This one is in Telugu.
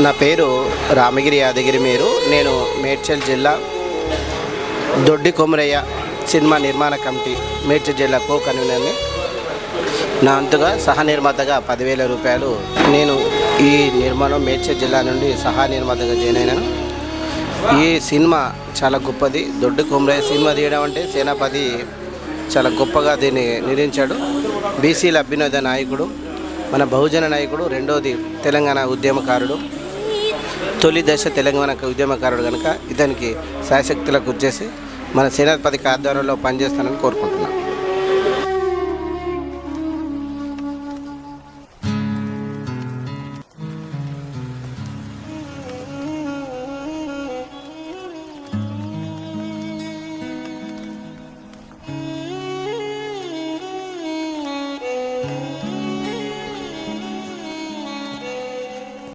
నా పేరు రామగిరి యాదగిరి. నేను మేడ్చల్ జిల్లా దొడ్డి కొమరయ్య సినిమా నిర్మాణ కమిటీ మేడ్చల్ జిల్లా కో కన్వీనర్ని. నా అంతగా సహ నిర్మాతగా 10,000 రూపాయలు నేను ఈ నిర్మాణం మేడ్చల్ జిల్లా నుండి సహా నిర్మాతగా జాయిన్ అయినాను. ఈ సినిమా చాలా గొప్పది. దొడ్డి కొమరయ్య సినిమా తీయడం అంటే సేనాపతి చాలా గొప్పగా దీన్ని నిర్మించాడు. బీసీల అభ్యున్నత నాయకుడు, మన బహుజన నాయకుడు, రెండోది తెలంగాణ ఉద్యమకారుడు, తొలి దశ తెలంగాణ ఉద్యమకారుడు కనుక ఇతనికి శాయశక్తులకు వచ్చేసి మన సేనాపతికి ఆధ్వర్యంలో పనిచేస్తానని కోరుకుంటున్నాను.